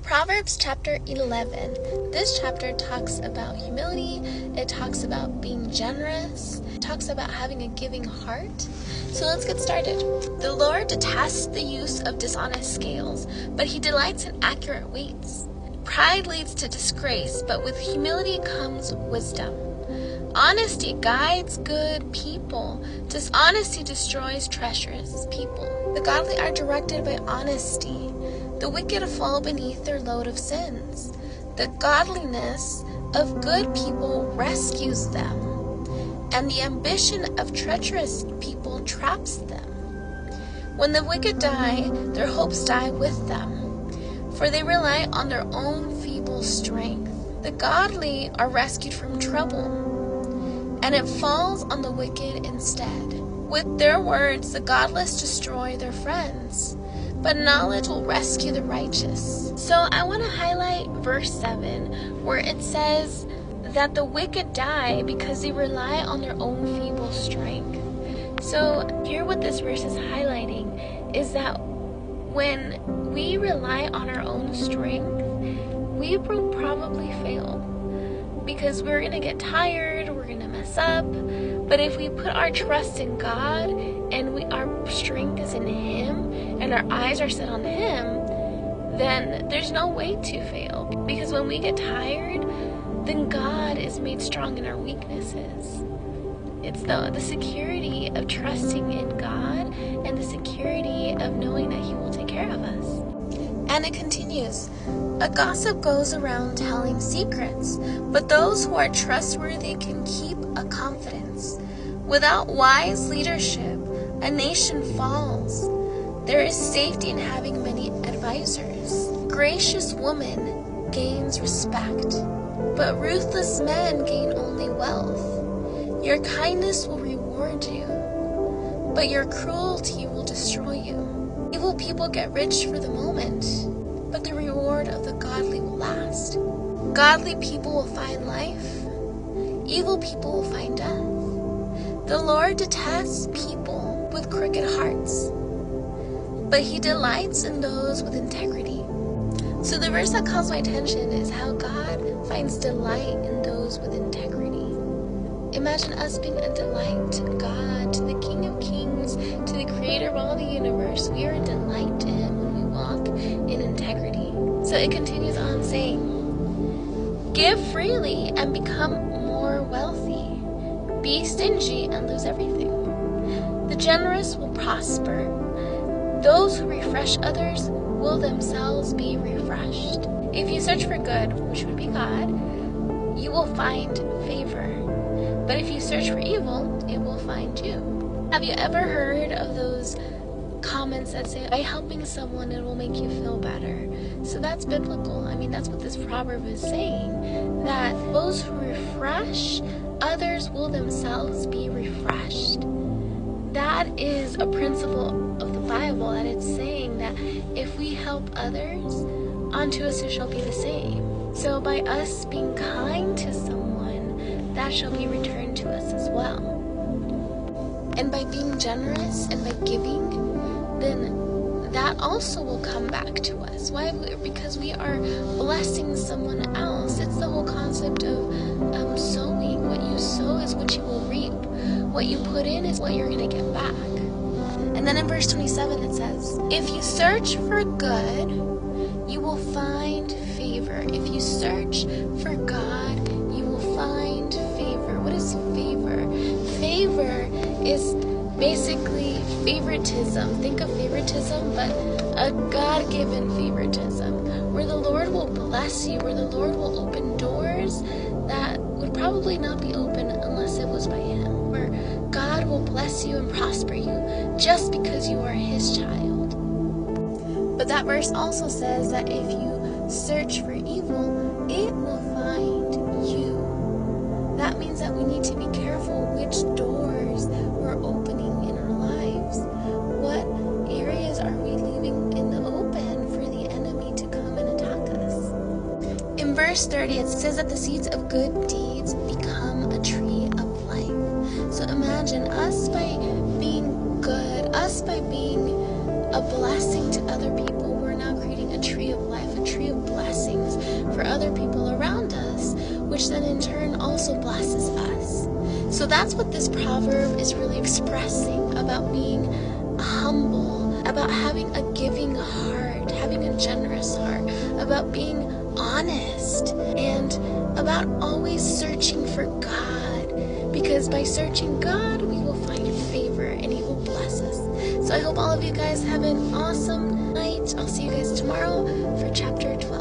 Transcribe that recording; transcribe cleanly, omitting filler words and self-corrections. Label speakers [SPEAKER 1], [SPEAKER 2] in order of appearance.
[SPEAKER 1] Proverbs chapter 11. This chapter talks about humility. It talks about being generous. It talks about having a giving heart. So let's get started. The Lord detests the use of dishonest scales, but he delights in accurate weights. Pride leads to disgrace, but with humility comes wisdom. Honesty guides good people. Dishonesty destroys treacherous people. The godly are directed by honesty. The wicked fall beneath their load of sins. The godliness of good people rescues them, and the ambition of treacherous people traps them. When the wicked die, their hopes die with them, for they rely on their own feeble strength. The godly are rescued from trouble, and it falls on the wicked instead. With their words, the godless destroy their friends, but knowledge will rescue the righteous. So I want to highlight verse 7, where it says that the wicked die because they rely on their own feeble strength. So here what this verse is highlighting is that when we rely on our own strength, we will probably fail, because we're going to get tired, we're going to mess up. But if we put our trust in God and our strength is in Him and our eyes are set on Him, then there's no way to fail. Because when we get tired, then God is made strong in our weaknesses. It's the security of trusting in God and the security of knowing that He will take care of us. And it continues, a gossip goes around telling secrets, but those who are trustworthy can keep a confidence. Without wise leadership, a nation falls. There is safety in having many advisors. Gracious woman gains respect, but ruthless men gain only wealth. Your kindness will reward you, but your cruelty will destroy you. Evil people get rich for the moment, but the reward of the godly will last. Godly people will find life. Evil people will find death. The Lord detests people with crooked hearts, but He delights in those with integrity. So the verse that calls my attention is how God finds delight in those with integrity. Imagine us being a delight to God, to the King of Kings, to the Creator of all the universe. We are a delight to Him when we walk in integrity. So it continues on saying, give freely and become more wealthy. Be stingy and lose everything. The generous will prosper. Those who refresh others will themselves be refreshed. If you search for good, which would be God, you will find favor. But if you search for evil, it will find you. Have you ever heard of those comments that say, by helping someone, it will make you feel better? So that's biblical. I mean, that's what this proverb is saying, that those who refresh others will themselves be refreshed. That is a principle of the Bible, that it's saying that if we help others, unto us it shall be the same. So by us being kind to someone, that shall be returned to us as well. And by being generous and by giving, then that also will come back to us. Why? Because we are blessing someone else. It's the whole concept of sowing. What you sow is what you will reap. What you put in is what you're going to get back. And then in verse 27 it says, if you search for good, you will find favor. If you search for God, you will find favor. What is favor? Favor is basically favoritism. Think of favoritism, but a God-given favoritism, where the Lord will bless you, where the Lord will open doors that would probably not be open unless it was by Him, where God will bless you and prosper you just because you are His child. But that verse also says that if you search for evil, it will find you. That means that we need to be careful which doors we're opening in our lives. What areas are we leaving in the open for the enemy to come and attack us? In verse 30, it says that the seeds of good deeds become a tree of life. So imagine us by being good, us by being a blessing to other people, we're now creating a tree of life, a tree of blessing. in turn also blesses us. So that's what this proverb is really expressing about being humble, about having a giving heart, having a generous heart, about being honest, and about always searching for God. Because by searching God, we will find favor and He will bless us. So I hope all of you guys have an awesome night. I'll see you guys tomorrow for chapter 12.